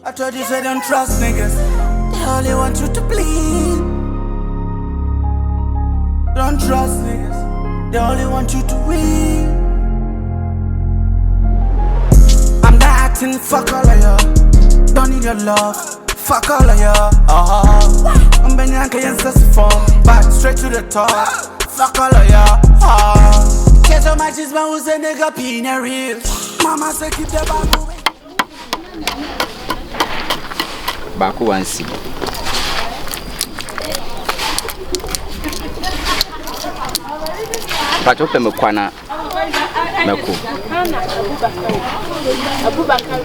I told you say don't trust niggas. They only want you to bleed. Don't trust niggas. They only want you to win. I'm not acting, fuck all of y'all. Don't need your love, fuck all of y'all. I'm Benyanka and Sassifon, back straight to the top. Fuck all of y'all. Care so much is my who's a nigga pina real. Mama say keep the bag moving. Baku wansi. Pacho pe mekwana meko. Abubakar.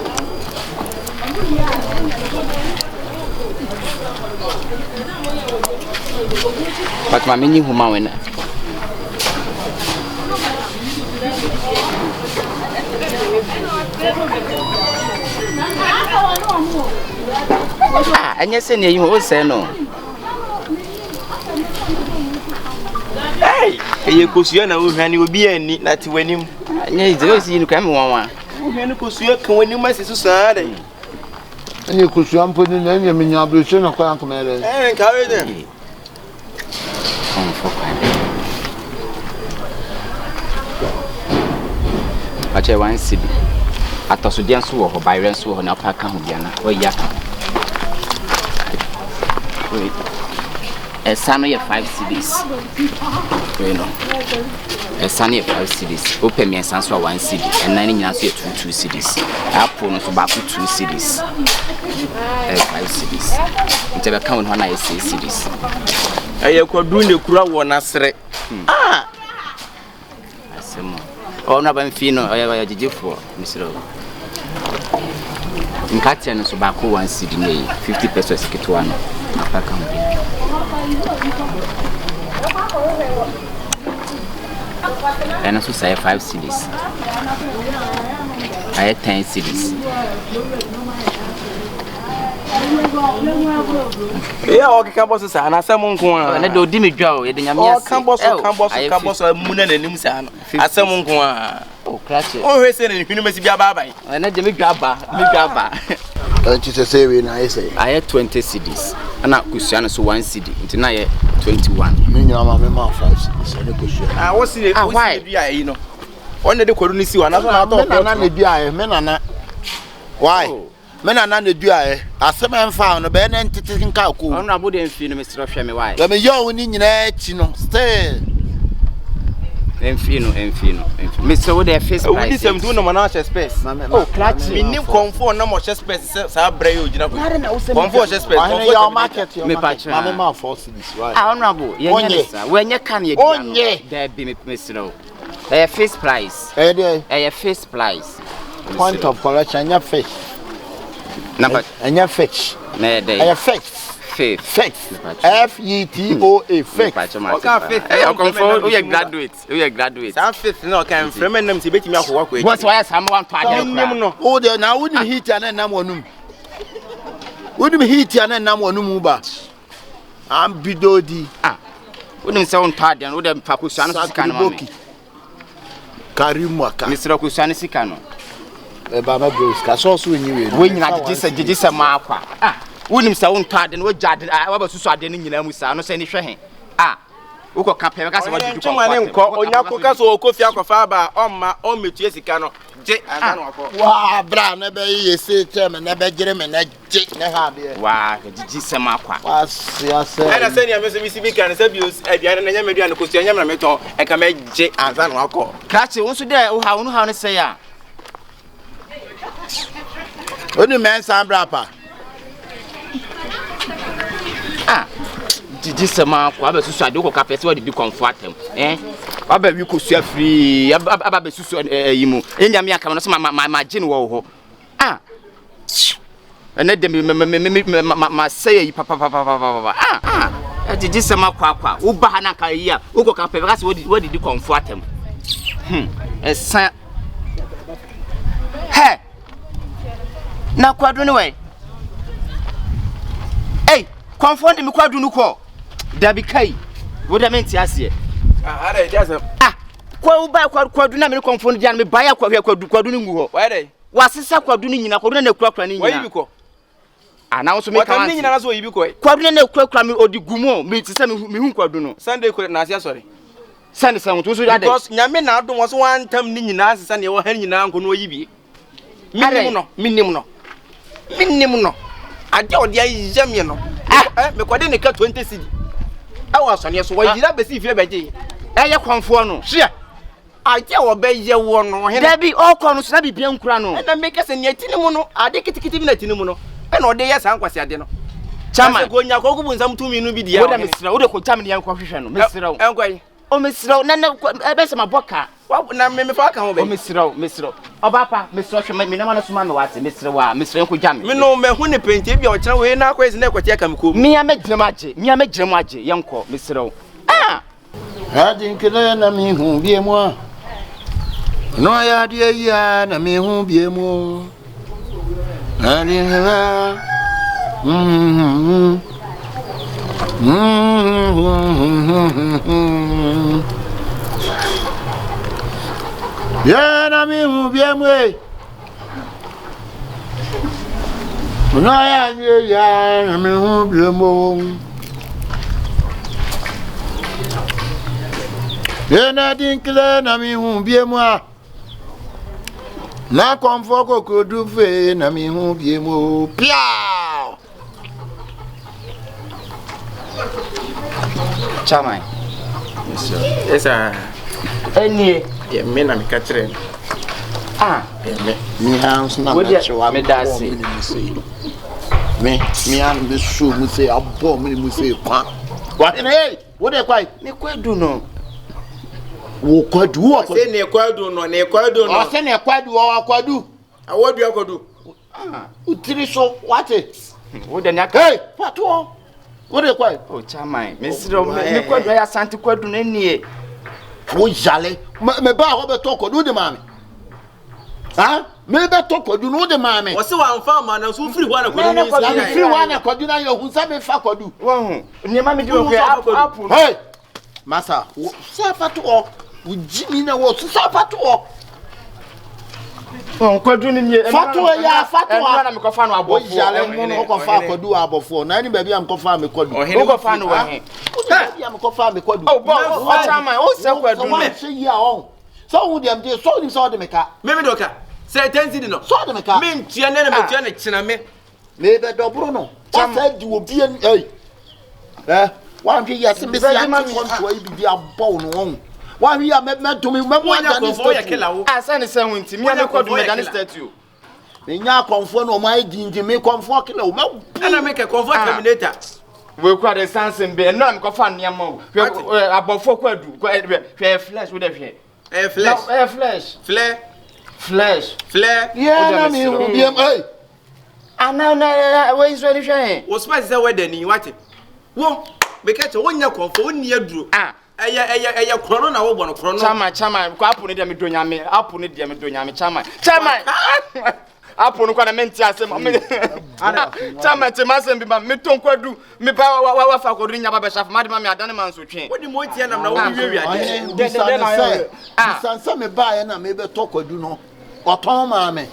But my mini huma wena. Ah, anya se ne yiwo se no. Hey, ye kosua na wo hwane obi ani na te wanim. Anya izero si nu kan me wanwa. Wo hwane kosua kan wanim asisu saa dai. Anya kosua mpo ni na anya menya abreche na kwa ankomere. Nka we de. Ache wan sibi. Atosodian so wo ho bayren so wo na pa ka ho bia na. O ya. Wait. Esano ye 5 cedis. You know. Esano ye 5 cedis. Open me ensan so 1 cedi. And nine nyina so ye 2 cedis. Apple no so back 2 cedis. 5 cedis. Ntebe ka won ho na ye 6 cedis. Aye kwadu ne kura wo nasre. Ah. Asemo. Oh na ban fino oya jijifo misiro. Nkati no so back 1 cedi no 50 pesos kitwa no. Apaka mo. And also say 5 cedis. I had 10 cedis. Yeah, okay, can boss say na asem nko a. Na do di me dwa o, ye de nyame ase. Kan boss mu na nanim say no. Asem nko a. Oh, clutch. O hwe say na hwinu masi bia ba ban. Na de me dwa ba. Anti say we na say. I had 20 cedis. Ana kusua no so 1 cedi. Nti na ye 21. Me nyama ma me ma 5 cedis na kusua. Ah, wo si dua yi no. On de koru ni si wa na so na to. Me na na dua e, me na na. Why? Me na na dua e. Asem enfa no be na ntete nka ko. Ono abode enfi no me siro hwe me why. Ya me yo ni nyina achi no. Stay. Enfi no. Me so the face price. We dis am do no na share space. Oh, clutch. Me nim comfort na mo share space sa bra yo gina ko. Comfort share space. Comfort your market yo. Me patch. Ma me ma 4 cedis, right? Ah, honorable. Ye nyesa. We nya kan ye Onye. There be me siro. Face price. Face price. Point of collection nya fish. Number Nya fish. na dey. Fish. Faith. F-E-T-O-A. Faith. Okay, confirm. We are graduate. Sa fifth no kan frame nam si betimi akwa kwa. What's why some want to nim no. Oh, there now wouldn't heat and nam wonum. Wouldn't heat and nam wonum ba. Am bidodi. Ah. Wouldn't sound tired and would have pakusan scan. Karimwaka. Mr. Kusan Sikano. Baba Bros. Kaso we when you had this makwa. Ah. Wouldn't sound tired and what jad I was so sudden in Yamusa, no send it. Ah. Uko kapema kasi what you do. Onyako kaso okofia kwafa ba omma o metu esikano je anano akọ. Wa bra na be ye se tem na be gire me na je na ha be. Wa jiji semakwa. Wa sia se. Ana se ni amese bi sibi kan se bios aduane na nyame aduane ko sia nyame na meto e ka me je anano akọ. Krache wonso de wo ha no say ya. Oni men san bra pa. Ah. Didi sama kwa ba susu ade ko ka pese wa didi comfort am aba wi ko sua free aba be susu yi mu enyame aka no so ma gin wo ho ah ene de ma say yi papa didi sama kwa wo ba na ka yi a wo ko ka pese wa didi comfort am esa he na kwadu ni we comfort me kwadu nu ko dabi kai wo da menti ase ah ada just kwa uba kwadu na me confond dia me baya kwadu ni ngu ho why dey wasesa kwadu ni nyina kwadu na kura ni nyina why you ko ana so me kan Wakam ni nyina so yibi koy. Kwadu na kura me odi gumo me ti se me hu kwadu no. Sunday koy na asia sorry. Sane san to so ade. Because nyame na adom wo so wan tam ni nyina asesa ne wo han nyina nko no yibi. Minim no. Ade odi ayam ye no. Me kwade ne ka 20 cedi. Awa asone so wa yira besi fie beje. Eye konfo no. Hia. Ade wo be ye wo no he. Dabi okọ no so na bibia nkura no. Na me kese ne atinimu no. Ade kitikiti bi na atinimu no. E na ode ye san kwase ade no. Chama go nya ko bu nsam tumi no bi dia. Wo da mesira, wo de ko chama ne yanko hwehwe no. Mesira wo. Enkwai. O mesira na ebe se maboka. Na me fa ka ho be. O mesira. Oba pa, mesira hwe me na ma no suma me wate, mesira wa, mesira nko gya me. Me no me hu ne penti bi o kyerɛ we na akwai ne kwatia kam ko. Me amegyina mu agye, yanko mesira wo. Adi nkele na mi hu bie mu a. No ya di ya na mi hu bie mu. Adi nkele. Ya na mi hu bie mu e. No ya di ya na mi hu bie mu. Yena dinkle na mi hu bie mu a. Na komfo kokodu fe na mi hu bie mu. Pia! Chama. Yes sir. Enie. Ye me na me ka kyerɛ. Mi hands na Wodia, chewa me da se. Me an be show mu say abo me mu say kwa. What hey? What dey kwai? Me kwadu no. Wo kwadu wo Say ne kwadu no, ne kwadu no. O say ne kwadu wo kwadu. Awodu akodu. Utiri so what? Wo de nyaka. Hey, patu. What dey kwai? O chama, mesira me kwadu ya santi kwadu na nie. Wo jale. Me ba ho be to kwadu de mame. Ha? Me be to kwadu no de mame. Wo se wa mfa ma na so firi ho na kwadu ni Na me free one na kwadu na yo hu sa me fa kwadu. Wo hu. Niema me di o apu. Hey! Masa, sa patu o. Wo jimi na wo sa patu o. O kwadu ni nie. Fatu ya fatu. Na me ko fa no Wo abofo. jale mu no ko fa kwadu abofo. Na ni ba bia me ko fa me kwadu. Wo ko fa no wa he. Bia me ko fa me kwadu. O bo, o chama, o se kwadu me. me. Se ya on. So wo dem dey so ni so de me ka. Me doka. Say 10 cedi no. So de me ka. Me ntua ne na me tua na kyena me. Me be dobro no. Sa di obi en hey. Wan hwe ya se be sia konto ai bi abọ no won. Wan hwe ya me to me mo anja ni statue. Asane se hu nti me kwadu me dan statue. Me nya konfo no mai gingi me konfo kila o ma. Ana me ke comfort terminator. We kwa de sanse be na me ko fa niam o. Abofo kwadu, hwe flesh wo de hwe. Flesh. Flare. Yeah, na me hu biem hey. Ana we so ni hwe. Wo spice say weather ni what? Wo be ka che wonya comfort wonni aduro. Eya krono na wo bo no krono. Chama ko apu ne de me donyame, chama. Apu no kwa na menti asem. Chama te masem bi ma me ton kwadu, me ba wa fa kwadu nya ba be shafa, ma de ma me adane man so twen. Wodi mo tie nam na wo wi ade. Sansa me ba ya na me be to kwadu no. Oton ma me.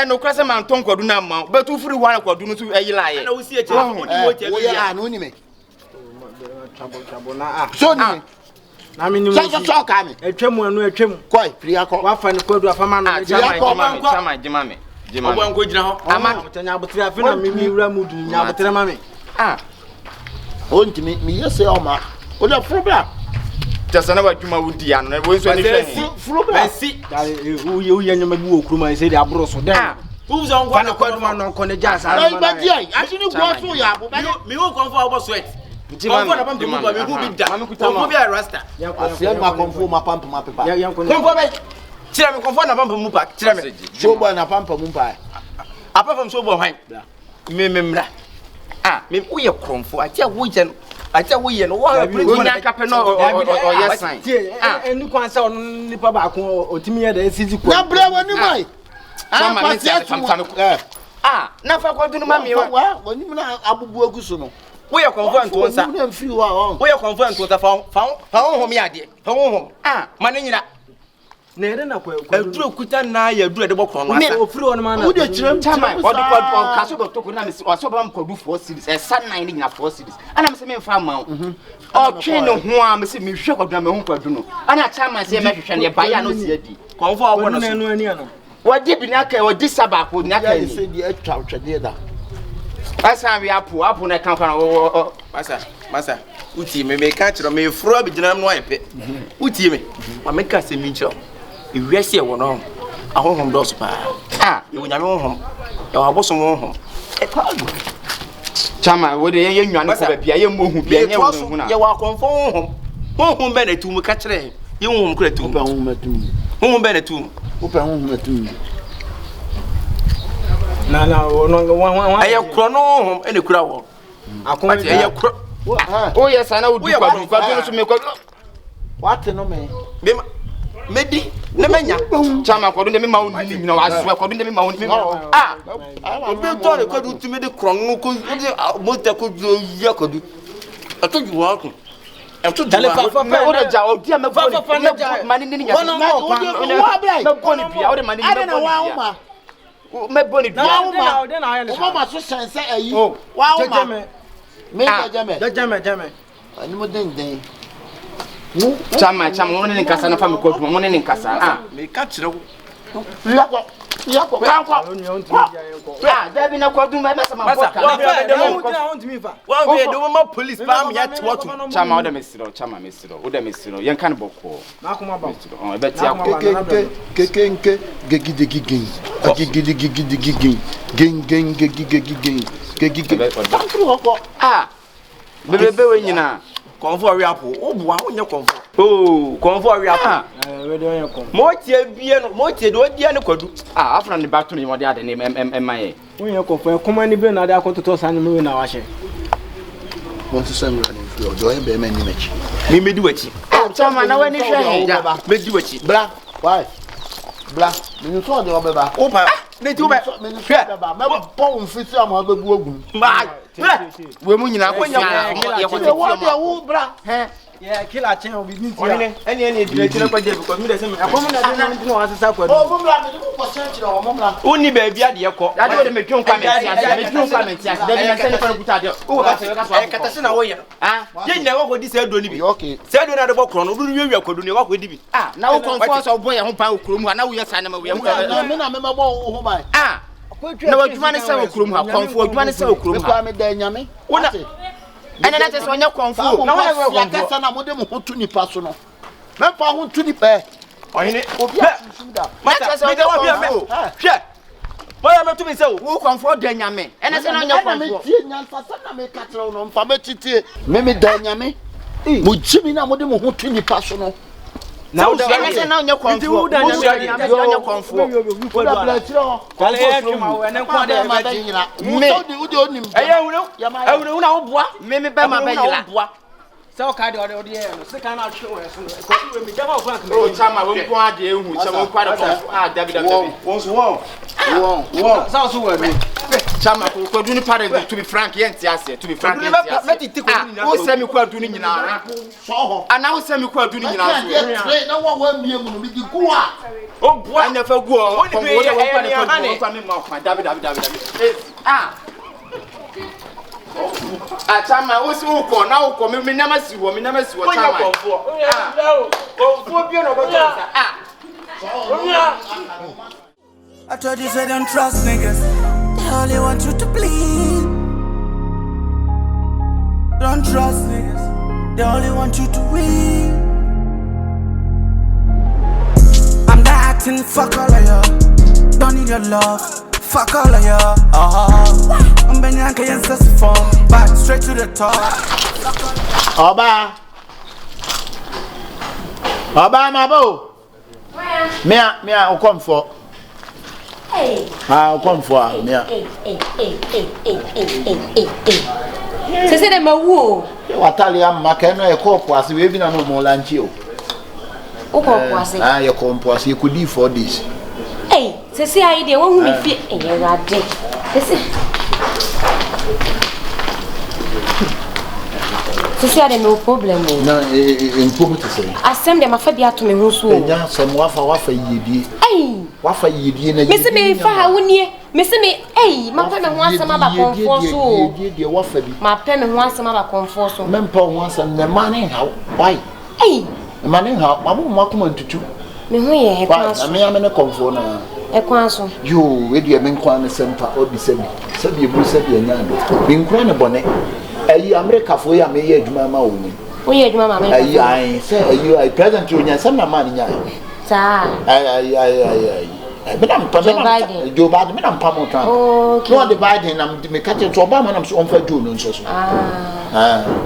No kwase man ton kwadu na ma. Be tu firi wa kwadu no so eyila ye. Na wo si eche, wodi mo tie wo ya no ni me. So ni. Na me ni mo. So ka me. Etwem anu etwem. Koi, priya ko. Wa fa ni kwadu afama no. Chama jima me. Obo anko gina ho. Ama tanya abotre afi na me wura mudu nya abotre ma me. Onti me yese o ma. O le problem. Tasana wa dwuma wudi ano na wo so ni hwe. Merci. Wo ye nyama bi wo kuruma se de abro so den. Wo zo ngwa na kwadu ma no ko ne jasa. Ai ba di ai, asi ni gwo so ya bo. Me wo konfo obo sweat. Konfo na pampu ko me hu bi da. Konfo bi a rasta. Asi ma konfo ma pampu ma pepa. Konfo be. Tira me konfo na pampu mu pa. Tira me. So boy na pampu mu pa. Apart from so boy hwan. Me mra. Me wo ye konfo atia wo je no. Atia wo ye no wa nya kape no o yes sign. Eni kwan sa ono nipa ba ko otimi ye da sisi ko. Na bra wani mai. Chama me se na fa kwadu no ma me wa. Wani na abubu aguso no. Wo ye konfo anto nsa. Wo na mfiri wa on. Wo ye konfo anto ta fa ho me ade. Fa ho ho. Ma ne nyira. na yɛde na aduro kuta na yɛ aduro de bɔkɔ no asa ofiri wɔ no ma na wo de kyerem chama ɔde kɔ kaso bɛ toko na me ɔso ba mkɔdu 4 series ɛsa 9 ne nyina 4 series ana me se me mfa ma wo ɔtwe ne ho a me se me hwɛ kɔdu na me ho kɔdu no ana chama se me hwehwɛ ne ba ya no si adi kɔnfo a wɔbɔ no so wɔde bi na ka wɔde sabako na ka ya ni se di atwa twede da asa we apo na kan kan masa uti me ka kyerɛ me furo bi gyina no ayɛ pɛ uti me ma me ka se mi kyerɛ ewiase wɔ no ahohom dɔso pa ewo nyame honhom e wa bosom honhom e pa go chama wɔde ye nwane ko ba bia ye mohu bia nye wo hu na ye wa konfo honhom bɛ na tu mu ka kyerɛ ye honhom kura tu pa honhom atum honhom bɛ na tu wo pa honhom atum na wo ayɛ kro no honhom ene kura wo akon ayɛ kro o ye sana wo du kwadu no so me kwadu what no me medi ne menya chama kwadu ne me ma wo ni nyina wa so kwadu ne me ma wo ni obi to ne kwadu tumi de kro no ko mo ta ko ya kwadu ato ju wa ko ato ju wa o de ja o dia me boni mani ni nya me boni bia o de mani ni me boni me boni bia o mama so sense ayi wa o ma me jame ani mo den chama mo ne nkasa na fa me kwadu mo ne nkasa me ka kyerɛ wo yako Dabi na kwadu me mesa ma boka wa be do ma police pa me ya twoto chama o de mesiro chama mesiro o de mesiro yen kan boko na akoma ba e beti akoma kekenke gegidegigin bebebe we nyina konfo wi apo o bua o nye konfo konfo wi apo we de onye konfo mo tie bie no mo tie de odia ne kwadu afra ne bato ne wode ade ne emaye onye konfo koma ni be na ade akototo sa ne me na wa hye won to say me na fi ojo e be me ni mechi mi medi wachi chama na we ni hwe ja medi wachi bla why bla me so de obeba o pa ne ti o be hwe me bo mfiti am abebu ogun ma we mu nyina ko ye ko de wo bra yeah kila chen obi ni ti eni edire tire kwa je because me dey say me akomo na dey na asesa kwadu o mo bra me ko chen kire o mo bra uni ba bia de ko ade de me twon kwa me ti ase me twon kwa me ti ase de na se ne fa guta de o ba se ka so kata se na wo ye ye nyina wo ko di se do ni bi okay se do na de bo kro no du wiwa kwadu ni wo ko di bi na wo konfo so bo ye ho pa okurum na wo ye sa na ma wo ye me na me bo ho ba na waduma ne sa okurum ha konfo waduma ne sa okurum ha kwa me da nyame wona ene na tese onye konfo na wona we konfo na mo de mo ho tu nipa so no me pa ho tu nipa ohine obi asum da mata se onye konfo hwe boya me tu mi se wo konfo da nyame ene se na onye konfo me tie nyansa sa na me ka tere no mfa me titie me da nyame mo jimi na mo de mo ho tu nipa so no na wo ene se na onye konfo wo da nyame onye konfo wo da bla tire ho kale e twema wo ene kwa de ma da nyina me wo de onim ehunu na wo boa me be ma be yila se o ka de ode ye no se ka na hwe wo so ko we mi jama frank me o chama wo ko ade ehu chama wo kwa de konfo dabi won so won sa so we mi chama ko du ni pare to be frank yen ti ase to be frank yen ti ase meti ko ni wo se mi ko adu ni nyina so ho ana wo se mi ko adu ni nyina so na wo mie mu no mi di ku a o bua anya fa gu o ko wo de wo kwa de ko fa mi ma kwa dabi chama wo si wo ko na wo ko mi na ma si wo chama o bi no go sa I told you say don't trust niggas. They only want you to bleed. Don't trust niggas. They only want you to win. I'm not acting, fuck all of y'all. Don't need your love, fuck all of y'all. I'm Benyanka Yensa's phone, back straight to the top. Oba mabo. Where? Me I come for. Hey. Come for me. Se se de mawu. Watali am maka no e ko poase we bi na no mo lanchi o. O ko poase. Ye ko poase ku di 4 days. Hey, se se ayi de wo hu mi fi e rade. Se se Sisi ade no problem o. Na improve to say. Asem de mafa bia to me ho so. Enya sem wafa yedie. Ai. Wafa yedie na. Me se me fa ha wonie. Me se me ma pe me ho asem aba konfo so. Yedie wafa bi. Ma pe me ho asem aba konfo so. Mempa ho asem na mane ha. Why? Ai. Mane ha, mamu makoma ntutu. Me ho ye he kwa so. Me amene konfo na. E kwa so. Yo, we dia men kwa na sempa obi sebi. Sebi ebu sebi anyando. Bi nkura ne bone. Ayi America fo ya me ye adwuma ma wo ni. Wo ye adwuma ma America. Ayi ai say ayi president yo nya sem na ma ni nya. Sa. Ai. Me na mpa Joe Biden me na mpa mo tran. Okay. No the Biden na me ka che to Obama na so on fa Joe no nso so.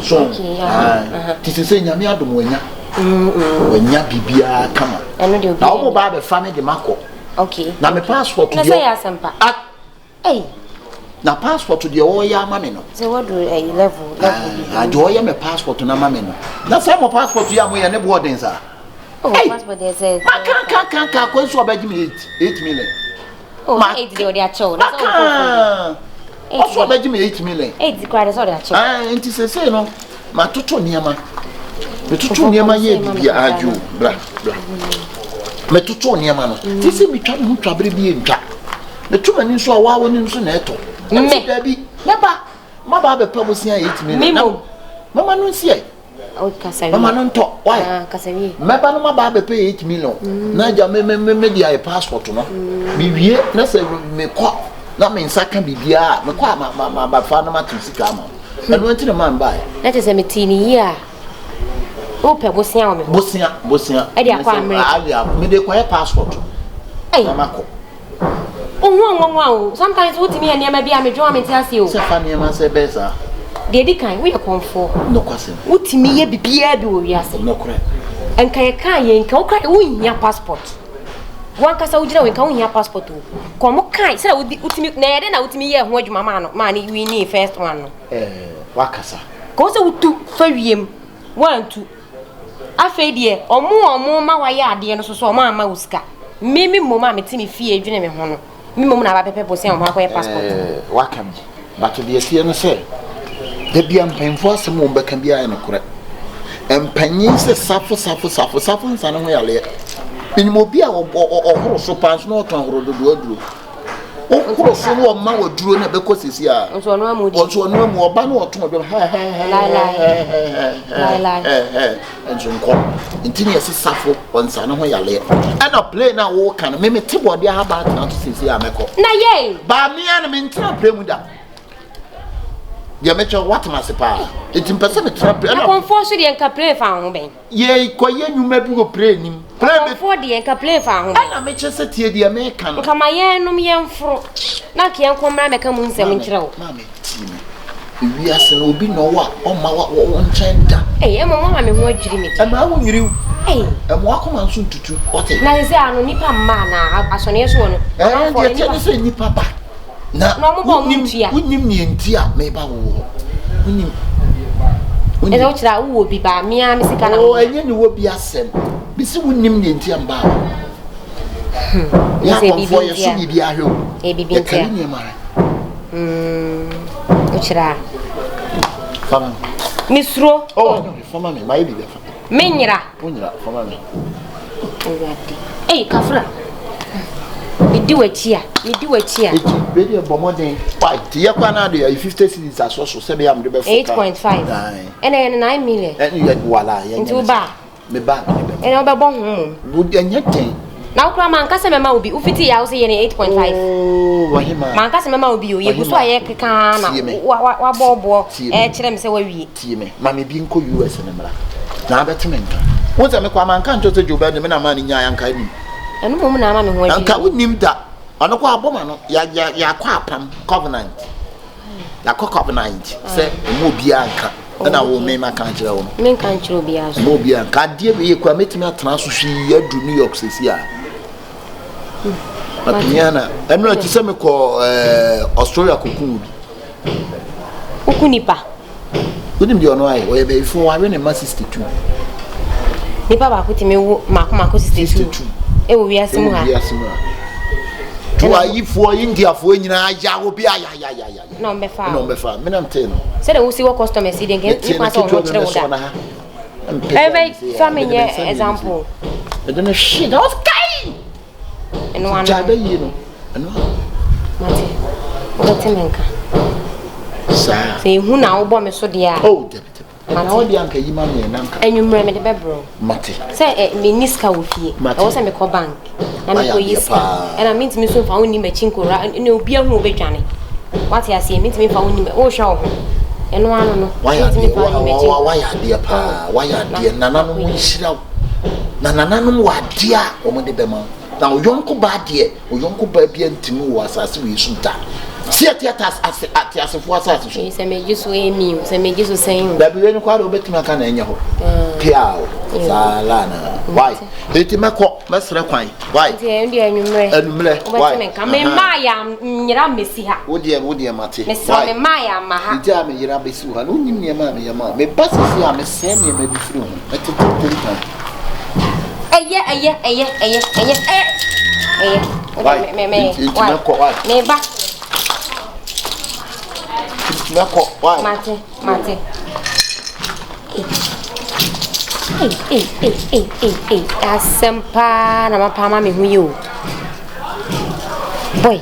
So. Ti se nya me adom wanya. Wanya bibia kama. Eno de obi. Na wo ba be fa me de mako. Okay. Na me passport na say asempa. Ei. Na passport de o ya ma me no. Say what do a level. Do ya me passport na ma me no. Na say mo passport ya mo ya ne boarding sa. Oh, passport they say. Ka ko so obaji me 8 million. Oh, 8 dey dey acho. Na so. So obaji me 8 million. 8 kware so dey acho. Enti say no. Ma toto niama. Me toto niama ye bibia ajo bra. Me toto niama no. Ti se mi twa mu twa bre bi entwa. Me tuma ni so awa woni nso na eto. Me dabi. Meba. Maba be pa bosia 8 million. Mama no nsie. O kasawi. Mama no nto. Why? Kasawi. Meba no maba be pay 8 million. Na ja me dia passport no. Me wie na se me kwa na me nsaka bibia. Me kwa ma ba fa na ma tusika ma. Eno ntine man bai. Let us say me tini ya. O pe bosia o me. Bosia. E dia kwa America. Me de kwa passport. Ei. Mama ko. Oh, sometimes what me and maybe I'm a drum and tell you. Se fa niama se beza. Dedi kan we comfort. No kwase. What me ye bibia bi wo wiase. No kure. Enka ye kan ye nka wo kan wo hia passport. Wan kasa wo gina we nka wo hia passport wo. Komo kan se utimi na ye de na utimi ye ho adwuma ma no. Ma ni we ni first one no. Wakasa. Ko se wutu fa wiem. 1 2. Afa die omo ma wa ye ade no so omo ama usika. Mimi mama metimi fie adwene me ho no. Mi mom na ba pepe posia mo akoye passport. Wakam. But the tie no say. De bia mpanfo asem mo be kan bia no kore. Empanyin se safo nsa no ho yale. Minimo bia ohoro so pans no ton horo dodo aduro. Ohoro so no ma waduro na be ko sisi a. Onso no amudi. Onso no amu oba no oton do la. Enso nko. Intini ese safo onsa no ho yale. Ana play na wo kan me tibodi ha ba na to sisi a meko. Na ye. Ba me ana me ntina play mu da. Ya mecho what must pa. It impese me trap. Na comfort de enka play fa ho ben. Ye koye nyuma bi go play nim. Play comfort de enka play fa ho. Ana meche se tie de me kan. Nka ma ye num ye mfro. Na ke enko mra me ka mu nsem nkire wo. Ma me timi. Ewi ase no obi no wa o ma wa wo nchenda. Emo mama me ho adwiri me. Ama wo nyiriw. Emo akoma nso ntutu. Ote. Na se anu nipa mma na asone so no. De tie se nipa ba. Na mo bo mu tia. Unim ni entia me ba wo. Unim. Eza o chira wo bi ba me a me sika na. O enye ni wo bi asem. Bisi unim ni entia mba. Ya konfo ye so bi ahwe. Bibi entia. O chira. Fama. Misro. Oh, fama me mai bi be fa. Menyira. Menyira fama me. Kafra. Midi wachia. Eti bedi e bomoden. Why? Ti ye kwa na de 50 cedis aso so se be am de be 8.5. Ene 9 million. Ye wala ye. Nti ba. Me ba me be. Ene obebo ho. Bu enye ten. Na ukra man kase mema obi. Ufiti ya use ye 8.5. Oh, wahima. Man kase mema obi o ye guso aye keka na wa bobo kire me se wa wie. Tie me. Ma me bi nko US ne mra. Na abetime nka. Wonse me kwa man kan to se Joe Biden me na man nya yanka ni. Enu mom na ama me ho anka wonim da ono kwa aboma no ya kwa apam covenant ya kwa covenant se mo bia anka na wo me maka kire wo me kan kire obi aso mo bia anka de be kwa metimi atena so hwi adu New York sesi a Atiana enu ati se me ko Australia kokun bi okunipa wonim de ono ai wo ye be fo wa we ne ma 62 nipa ba ko timi wo mako 62 e wo wiase mu ha to ayifo India fo nyina ya wo bi ayayaya no me fa me nam te no say the we see what customers see then get pass on what chere woda every family example I don't know shit that was kai and one jabe yi no no mate what menka sa say hu na wo bo me so de a oh ana wo di anka yi ma me nanka enwumre me de bebro mate say me niska wo fie I was say me ko bank na me ko yiska and I mean to me so fa woni ma chinkora ne obi ahu obedwane what you say me to me fa woni ma wo hwa wo eno ano no why ya dia pa why ya dia nananom nhira na nananom wa dia o mo de bema na oyonko ba dia oyonko ba bia ntimi wo asase we sunta see theaters as fo asase so say me jiso emi say me jiso sen da bi we kwaro obetimi aka na enye ho piao salana why etima ko mesre kwan why tie ndi enumre why me ka me ma ya nyira mesi ha wo die mate why me ma ya ma ha ndi a me yira besi ha no nyim ne ma me ya ma me basisi a me se ne ma bi firi ho etetetan eye me me ba Nako, why? Mate. Asempa na mapama me hu yo. Boy,